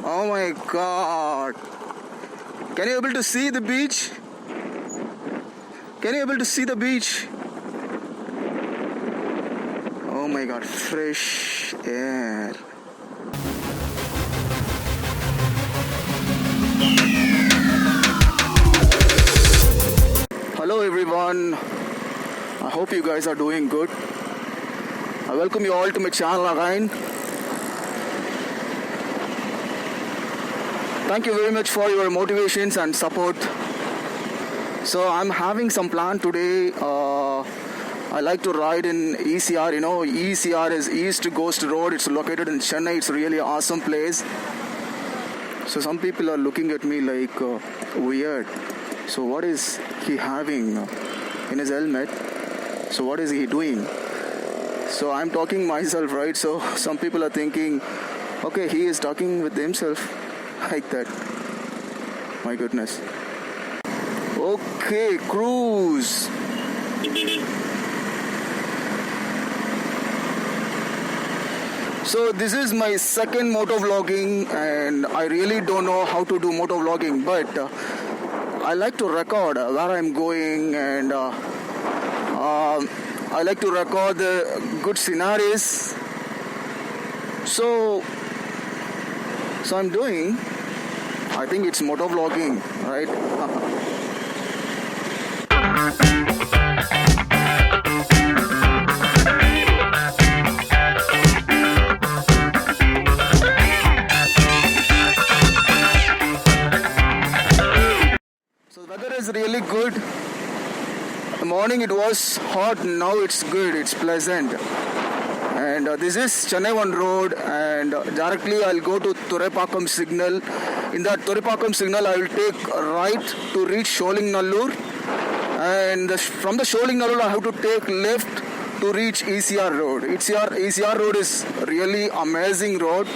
Oh my God. Can you able to see the beach? Can you able to see the beach? Oh my God, fresh air. Hello everyone. I hope you guys are doing good. I welcome you all to my channel again. Thank you very much for your motivations and support. So I'm having some plan today. I like to ride in ECR. You know, ECR is East Coast Road. It's located in Chennai. It's really an awesome place. So some people are looking at me like weird. So what is he having in his helmet? So what is he doing? So I'm talking myself, right? So some people are thinking, okay, he is talking with himself. Like that. My goodness. Okay, cruise. So this is my second motovlogging, and I really don't know how to do motovlogging, but I like to record where I'm going, and I like to record the good scenarios. So I'm doing, I think it's motovlogging, right? So the weather is really good. In the morning it was hot, now it's good, it's pleasant. And this is Chennai 1 Road, and directly I'll go to Thuraipakkam signal. In that Thuraipakkam signal, I will take a right to reach Sholingnallur, and from the Sholingnallur I have to take left to reach ECR Road. ECR Road is really amazing road.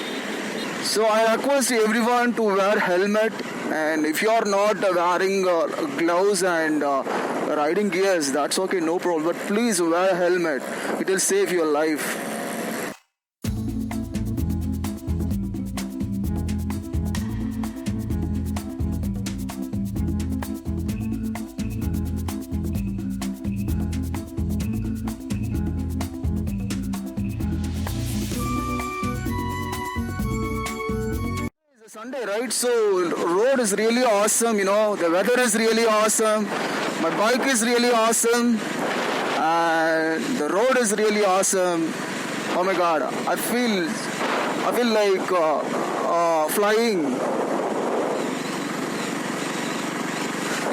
So I request everyone to wear helmet, and if you are not wearing gloves and riding gears, that's okay, no problem. But please wear helmet. It will save your life. Sunday, right? So road is really awesome, you know, the weather is really awesome, my bike is really awesome, and the road is really awesome. Oh my God, I feel like flying.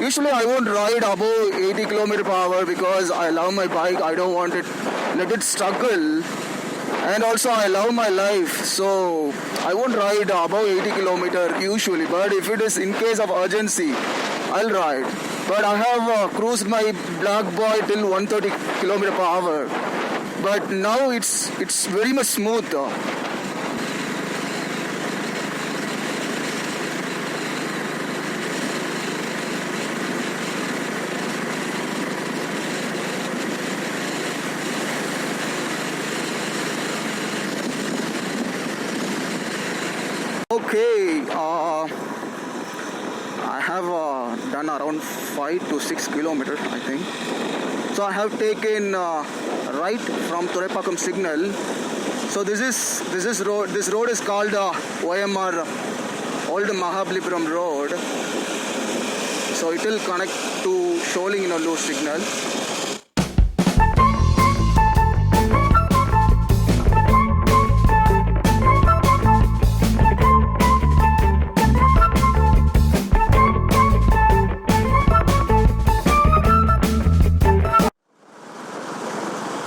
Usually I won't ride above 80 km/h because I love my bike. I don't want it, let it struggle. And also I love my life, so I won't ride above 80 km usually, but if it is in case of urgency, I'll ride. But I have cruised my black boy till 130 km/h, but now it's very much smooth. Okay, I have done around 5 to 6 kilometers, I think. So I have taken right from Thuraipakkam signal. So this road is called OMR, Old Mahabalipuram Road. So it will connect to Sholingnallur signal.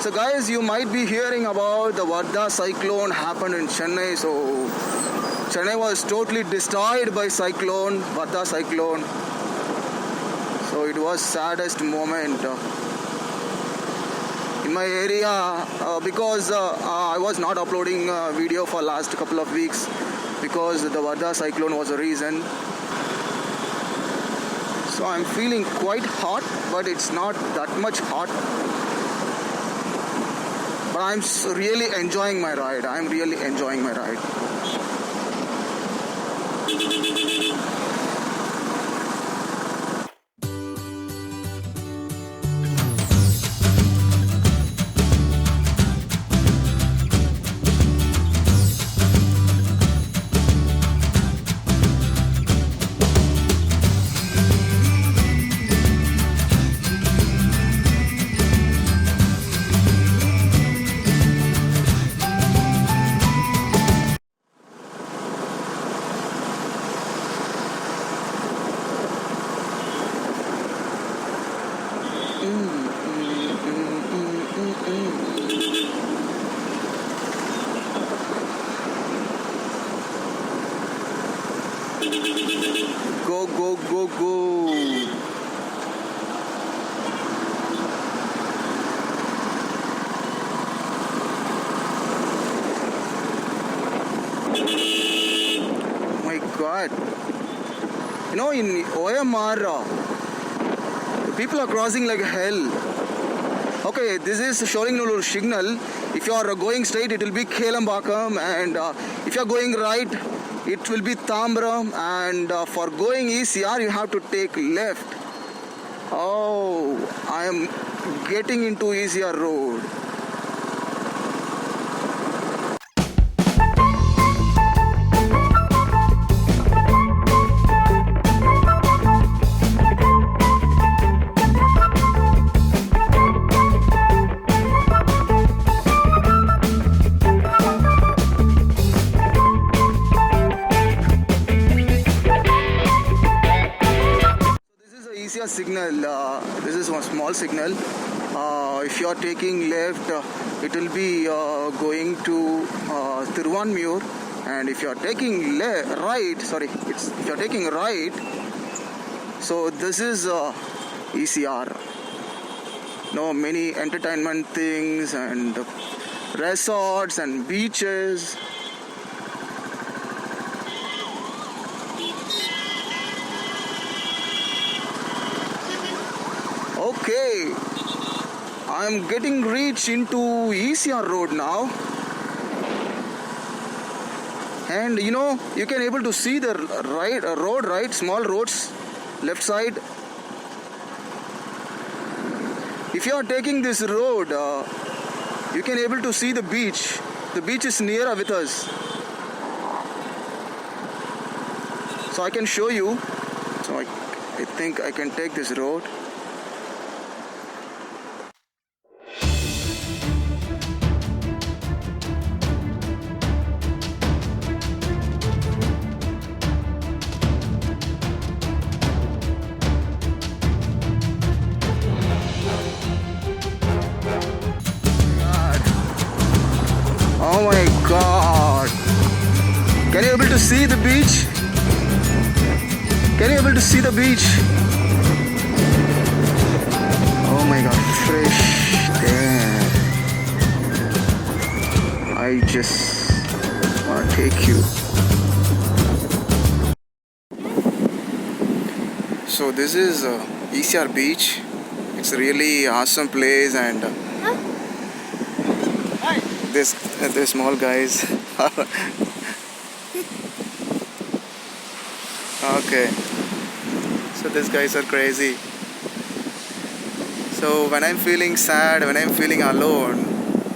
So guys, you might be hearing about the Varda cyclone happened in Chennai. So Chennai was totally destroyed by cyclone, Varda cyclone. So it was saddest moment in my area because I was not uploading video for last couple of weeks because the Varda cyclone was a reason. So I'm feeling quite hot, but it's not that much hot. But I'm really enjoying my ride. I'm really enjoying my ride. Go, go, go, go. Oh my God. You know, in OMR, people are crossing like hell. Okay, this is showing no signal. If you are going straight, it will be Kelambakam, and if you are going right, it will be Tambram, and for going ECR, you have to take left. Oh, I am getting into ECR road. ECR signal, this is one small signal. If you are taking left, it will be going to Tiruvanmiyur, and if you are taking right, if you are taking right, so this is ECR. No, many entertainment things and resorts and beaches. Okay, I am getting reached into ECR road now, and you know, you can able to see the road, right, small roads, left side. If you are taking this road, you can able to see the beach. The beach is near with us, so I can show you. So I think I can take this road. Oh my God! Can you able to see the beach? Can you able to see the beach? Oh my God, fresh air. I just want to take you. So this is ECR beach. It's a really awesome place, and this small guys. Okay, so these guys are crazy. So when I'm feeling sad, when I'm feeling alone,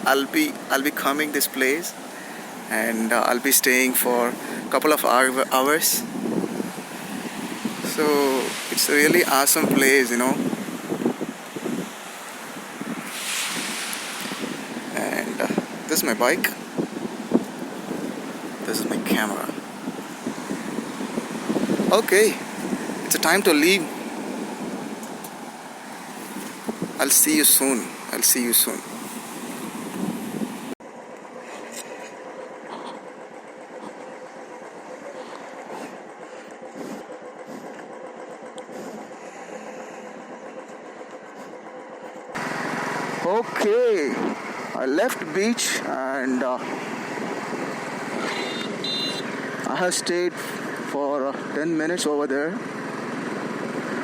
I'll be coming this place, and I'll be staying for a couple of hours. So it's a really awesome place, you know. And this is my bike. This is my camera. Okay, it's a time to leave. I'll see you soon. Okay, I left beach, and I have stayed for 10 minutes over there.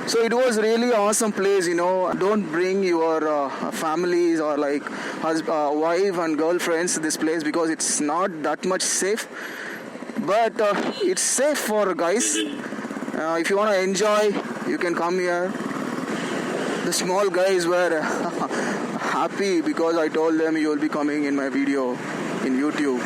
So it was really awesome place, you know. Don't bring your families or like wife and girlfriends to this place, because it's not that much safe. But it's safe for guys. If you want to enjoy, you can come here. The small guys were happy because I told them you will be coming in my video in YouTube.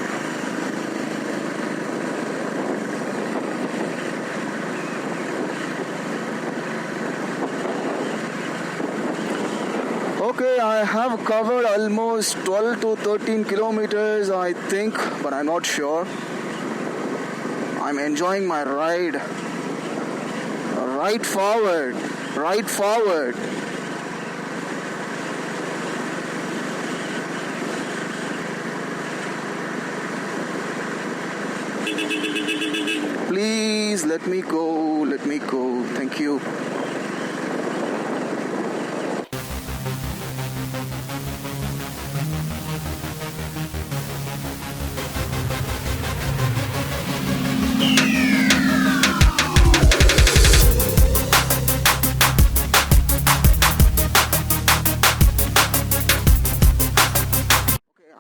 Okay, I have covered almost 12 to 13 kilometers, I think, but I'm not sure. I'm enjoying my ride. Right forward. Please let me go. Thank you.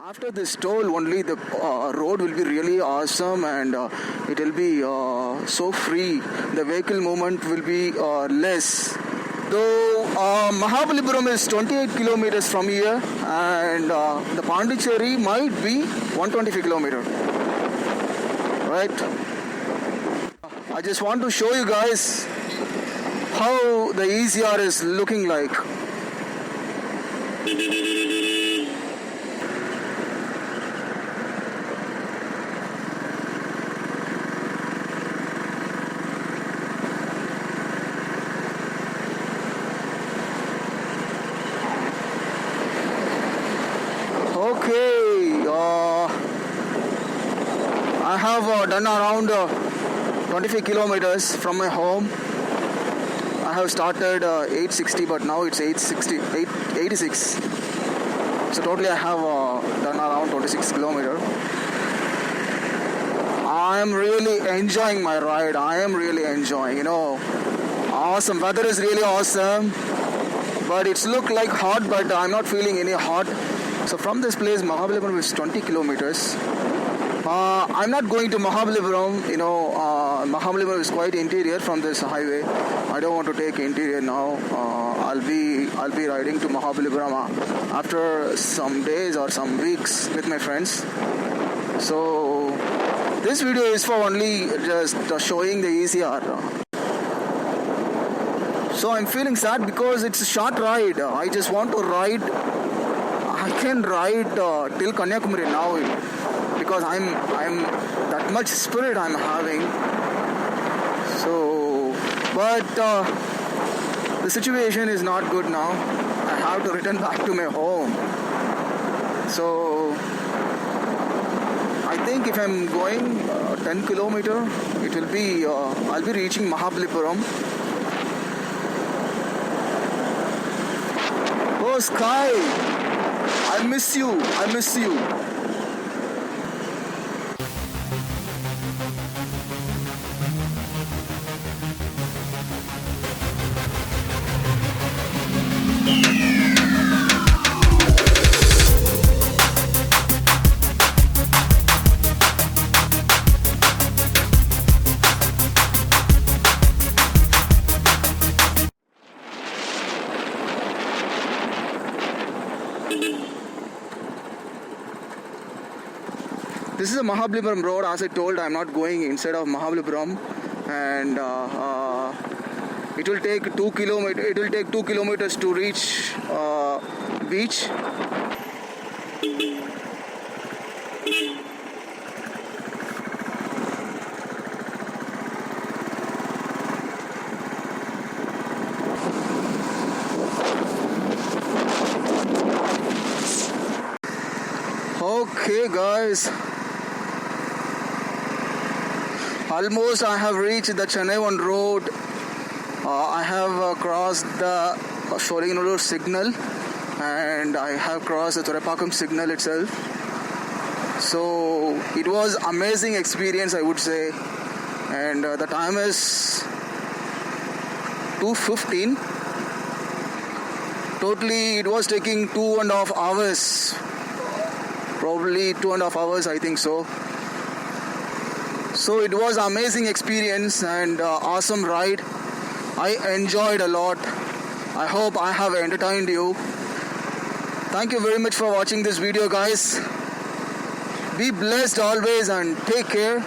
After this toll, only the road will be really awesome, and it will be so free. The vehicle movement will be less. Though Mahabalipuram is 28 kilometers from here, and the Pondicherry might be 125 kilometers. Right? I just want to show you guys how the ECR is looking like. Okay, I have done around 25 kilometers from my home. I have started 860, but now it's 86. So totally I have done around 26 kilometers. I am really enjoying my ride. Awesome. Weather is really awesome. But it's look like hot, but I'm not feeling any hot. So from this place, Mahabalipuram is 20 kilometers. I'm not going to Mahabalipuram. Mahabalipuram is quite interior from this highway. I don't want to take interior now. I'll be riding to Mahabalipuram after some days or some weeks with my friends. So this video is for only just showing the ECR. So I'm feeling sad because it's a short ride. I just want to ride. I can ride till Kanyakumari now because I'm that much spirit I'm having. So, but the situation is not good now. I have to return back to my home. So I think if I'm going 10 kilometers, it will be I'll be reaching Mahabalipuram. Oh, sky! I miss you. This is a Mahabalipuram road. As I told, I'm not going inside of Mahabalipuram, and it will take 2 kilometers. It will take 2 kilometers to reach beach. Okay, guys. Almost I have reached the Chennai One road. I have crossed the Shoringanallur signal, and I have crossed the Thorepakam signal itself. So it was amazing experience, I would say. And the time is 2:15. Totally it was taking 2.5 hours. Probably 2.5 hours, I think so. So it was amazing experience and awesome ride. I enjoyed a lot. I hope I have entertained you. Thank you very much for watching this video, guys. Be blessed always and take care.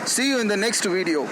See you in the next video.